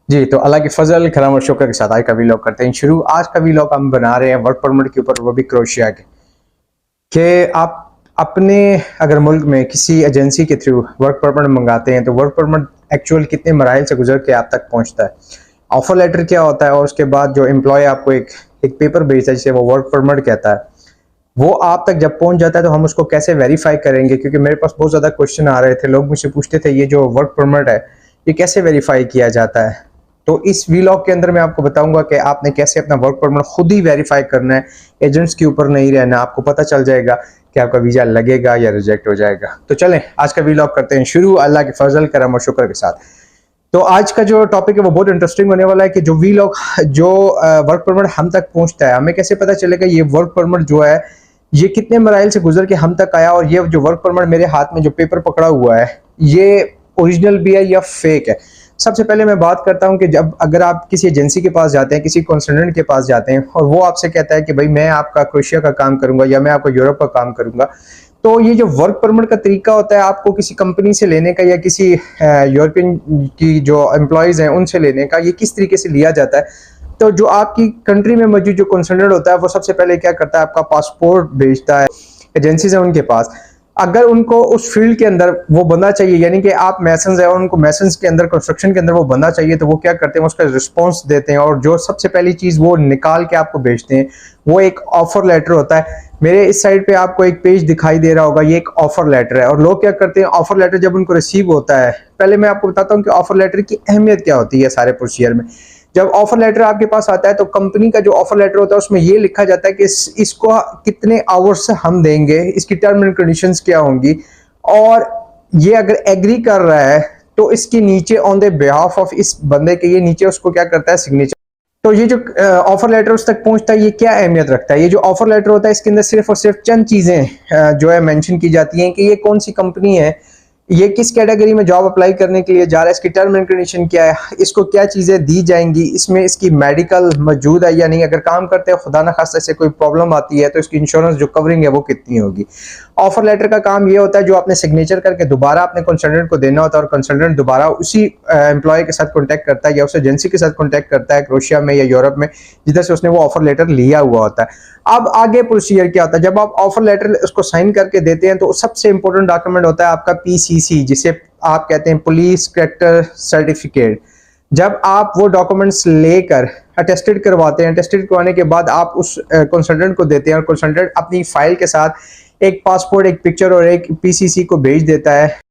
जी, तो अल्लाह के फ़ज़ल, करम और शुक्र के साथ आज का वीलॉग करते हैं शुरू। आज का वीलॉग हम बना रहे हैं वर्क परमिट के ऊपर, वो भी क्रोएशिया के। कि आप अपने अगर मुल्क में किसी एजेंसी के थ्रू वर्क परमिट मंगाते हैं तो वर्क परमिट एक्चुअल कितने मराइल से गुजर के आप तक पहुंचता है। ऑफर लेटर क्या होता है और उसके बाद जो एम्प्लॉय आपको एक पेपर भेजता है जिसे वो वर्क परमिट कहता है, वो आप तक जब पहुंच जाता है तो हम उसको कैसे वेरीफाई करेंगे। क्योंकि मेरे पास बहुत ज़्यादा क्वेश्चन आ रहे थे, लोग मुझसे पूछते थे ये जो वर्क परमिट है ये कैसे वेरीफाई किया जाता है। तो इस वीलॉग के अंदर मैं आपको बताऊंगा कि आपने कैसे अपना वर्क परमिट खुद ही वेरीफाई करना है, एजेंट्स के ऊपर नहीं रहना। आपको पता चल जाएगा कि आपका वीज़ा लगेगा या रिजेक्ट हो जाएगा। तो चलें आज का वीलॉग करते हैं शुरू, अल्लाह के फजल, करम और शुक्र के साथ। तो आज का जो टॉपिक है वो बहुत इंटरेस्टिंग होने वाला है कि जो वीलॉग जो वर्क परमिट हम तक पहुंचता है, हमें कैसे पता चलेगा ये वर्क परमिट जो है ये कितने मराइल से गुजर के हम तक आया, और ये जो वर्क परमिट मेरे हाथ में जो पेपर पकड़ा हुआ है ये ओरिजिनल भी है या फेक है। सबसे पहले मैं बात करता हूं कि जब अगर आप किसी एजेंसी के पास जाते हैं, किसी कंसल्टेंट के पास जाते हैं और वो आपसे कहता है कि भाई मैं आपका क्रोएशिया का काम करूंगा या मैं आपका यूरोप का काम करूंगा, तो ये जो वर्क परमिट का तरीका होता है आपको किसी कंपनी से लेने का या किसी यूरोपियन की जो एम्प्लॉयज़ हैं उनसे लेने का, ये किस तरीके से लिया जाता है। तो जो आपकी कंट्री में मौजूद जो कंसल्टेंट होता है वो सबसे पहले क्या करता है, आपका पासपोर्ट भेजता है एजेंसीज है उनके पास। अगर उनको उस फील्ड के अंदर वो बंदा चाहिए, यानी कि आप मैसन्स है और उनको मैसन्स के अंदर कंस्ट्रक्शन के अंदर वो बंदा चाहिए, तो वो क्या करते हैं उसका रिस्पांस देते हैं और जो सबसे पहली चीज़ वो निकाल के आपको भेजते हैं वो एक ऑफर लेटर होता है। मेरे इस साइड पे आपको एक पेज दिखाई दे रहा होगा, ये एक ऑफर लेटर है। और लोग क्या करते हैं, ऑफर लेटर जब उनको रिसीव होता है, पहले मैं आपको बताता हूँ कि ऑफर लेटर की अहमियत क्या होती है सारे प्रोसीजर में। जब ऑफर लेटर आपके पास आता है तो कंपनी का जो ऑफर लेटर होता है उसमें ये लिखा जाता है कि इसको कितने आवर्स हम देंगे, इसकी टर्म एंड कंडीशंस क्या होंगी, और ये अगर एग्री कर रहा है तो इसके नीचे ऑन द बिहाफ ऑफ इस बंदे के ये नीचे उसको क्या करता है, सिग्नेचर। तो ये जो ऑफर लेटर उस तक पहुंचता है ये क्या अहमियत रखता है। ये जो ऑफर लेटर होता है इसके अंदर सिर्फ और सिर्फ चंद चीजें जो है मेंशन की जाती हैं कि ये कौन सी कंपनी है, ये किस कैटेगरी में जॉब अप्लाई करने के लिए जा रहा है, इसकी टर्म एंड कंडीशन क्या है, इसको क्या चीज़ें दी जाएंगी, इसमें इसकी मेडिकल मौजूद है या नहीं, अगर काम करते हैं खुदा न खास्ता से कोई प्रॉब्लम आती है तो इसकी इंश्योरेंस जो कवरिंग है वो कितनी होगी। ऑफर लेटर का काम ये होता है जो आपने सिग्नेचर करके दोबारा अपने कंसल्टेंट को देना होता है और कंसल्टेंट दोबारा उसी एम्प्लॉय के साथ कॉन्टैक्ट करता है या उस एजेंसी के साथ कॉन्टैक्ट करता है क्रोएशिया में या यूरोप में जिधर से उसने वो ऑफर लेटर लिया हुआ होता है। अब आगे प्रोसीजर क्या होता है, जब आप ऑफर लेटर उसको साइन करके देते हैं तो सबसे इंपॉर्टेंट डॉक्यूमेंट होता है आपका पीसीसी, जिसे आप कहते हैं पुलिस कैरेक्टर सर्टिफिकेट। जब आप वो डॉक्यूमेंट्स लेकर अटेस्टेड करवाते हैं, अटेस्टेड करवाने के बाद आप उस कंसल्टेंट को देते हैं और कंसल्टेंट अपनी फाइल के साथ एक पासपोर्ट, एक पिक्चर और एक पीसीसी को भेज देता है।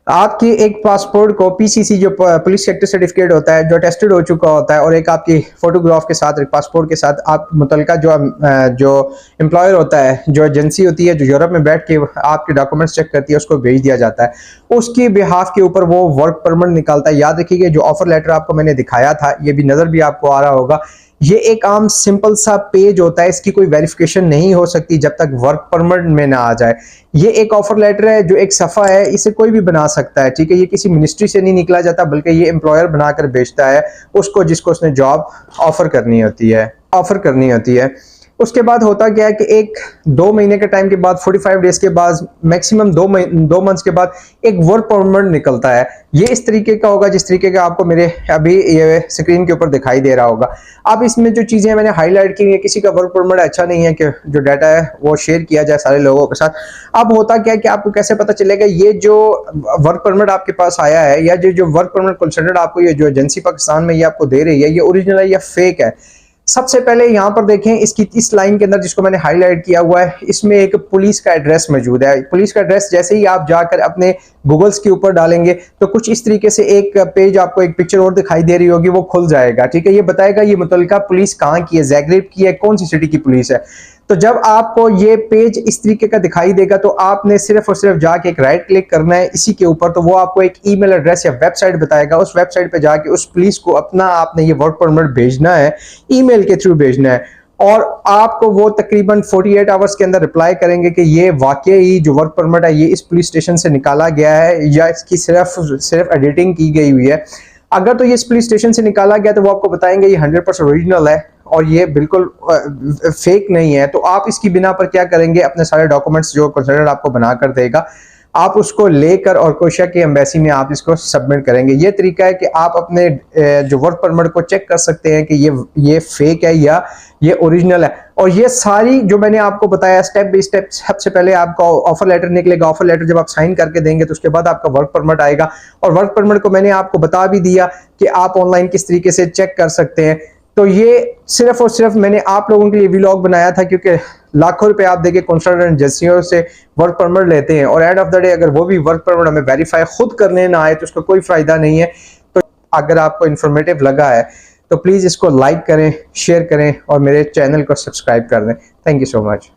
आपकी एक पासपोर्ट को पीसीसी जो पुलिस सेक्टर सर्टिफिकेट होता है जो टेस्टेड हो चुका होता है और एक आपकी फोटोग्राफ के साथ, एक पासपोर्ट के साथ आप मुतलका जो एम्प्लॉयर होता है, जो एजेंसी होती है जो यूरोप में बैठ के आपके डॉक्यूमेंट्स चेक करती है, उसको भेज दिया जाता है। उसकी बिहाफ के ऊपर वो वर्क परमिट निकालता है। याद रखिएगा जो ऑफर लेटर आपको मैंने दिखाया था, ये भी नजर भी आपको आ रहा होगा, ये एक आम सिंपल सा पेज होता है, इसकी कोई वेरिफिकेशन नहीं हो सकती जब तक वर्क परमिट में ना आ जाए। ये एक ऑफर लेटर है जो एक सफ़ा है, इसे कोई भी बना सकता है, ठीक है। ये किसी मिनिस्ट्री से नहीं निकला जाता बल्कि ये एम्प्लॉयर बनाकर बेचता है उसको जिसको उसने जॉब ऑफर करनी होती है। उसके बाद होता क्या है कि एक 2 महीने के टाइम के बाद, 45 डेज के बाद, मैक्सिमम 2 मंथ्स के बाद एक वर्क परमिट निकलता है। ये इस तरीके का होगा जिस तरीके का आपको मेरे अभी ये स्क्रीन के ऊपर दिखाई दे रहा होगा। अब इसमें जो चीज़ें मैंने हाईलाइट की है, किसी का वर्क परमिट अच्छा नहीं है कि जो डाटा है वो शेयर किया जाए सारे लोगों के साथ। अब होता क्या है कि आपको कैसे पता चलेगा ये जो वर्क परमिट आपके पास आया है या जो वर्क परमिट कंसल्टेंट आपको ये जो एजेंसी पाकिस्तान में ये आपको दे रही है ये ओरिजिनल है या फेक है। सबसे पहले यहाँ पर देखें, इसकी इस लाइन के अंदर जिसको मैंने हाईलाइट किया हुआ है इसमें एक पुलिस का एड्रेस मौजूद है। पुलिस का एड्रेस जैसे ही आप जाकर अपने गूगल्स के ऊपर डालेंगे तो कुछ इस तरीके से एक पेज आपको एक पिक्चर और दिखाई दे रही होगी, वो खुल जाएगा, ठीक है। ये बताएगा ये मुतल्लिका पुलिस कहाँ की है, ज़ाग्रेब की है, कौन सी सिटी की पुलिस है। तो जब आपको ये पेज इस तरीके का दिखाई देगा तो आपने सिर्फ और सिर्फ जाके एक राइट क्लिक करना है इसी के ऊपर, तो वो आपको एक ईमेल एड्रेस या वेबसाइट बताएगा। उस वेबसाइट पे जाके उस पुलिस को अपना आपने ये वर्क परमिट भेजना है, ईमेल के थ्रू भेजना है, और आपको वो तकरीबन 48 आवर्स के अंदर रिप्लाई करेंगे कि ये वाकई जो वर्क परमिट है ये इस पुलिस स्टेशन से निकाला गया है या इसकी सिर्फ एडिटिंग की गई हुई है। अगर तो ये इस पुलिस स्टेशन से निकाला गया तो वो आपको बताएंगे ये 100% ओरिजिनल है और ये बिल्कुल फेक नहीं है। तो आप इसकी बिना पर क्या करेंगे, अपने सारे डॉक्यूमेंट्स जो कंसल्टेंट आपको बना कर देगा आप उसको लेकर और क्रोएशिया की एम्बेसी में आप इसको सबमिट करेंगे। ये तरीका है कि आप अपने जो वर्क परमिट को चेक कर सकते हैं कि ये फेक है या ये ओरिजिनल है। और ये सारी जो मैंने आपको बताया स्टेप बाय स्टेप, सबसे पहले आपका ऑफर लेटर निकलेगा, ऑफर लेटर जब आप साइन करके देंगे तो उसके बाद आपका वर्क परमिट आएगा। और वर्क परमिट को मैंने आपको बता भी दिया कि आप ऑनलाइन किस तरीके से चेक कर सकते हैं। तो ये सिर्फ और सिर्फ मैंने आप लोगों के लिए व्लॉग बनाया था, क्योंकि लाखों रुपए आप देखिए कंसल्टेंट एजेंसियों से वर्क परमिट लेते हैं और एंड ऑफ द डे अगर वो भी वर्क परमिट हमें वेरीफाई खुद करने ना आए तो उसका कोई फायदा नहीं है। तो अगर आपको इन्फॉर्मेटिव लगा है तो प्लीज़ इसको लाइक करें, शेयर करें और मेरे चैनल को सब्सक्राइब कर दें। Thank you so much.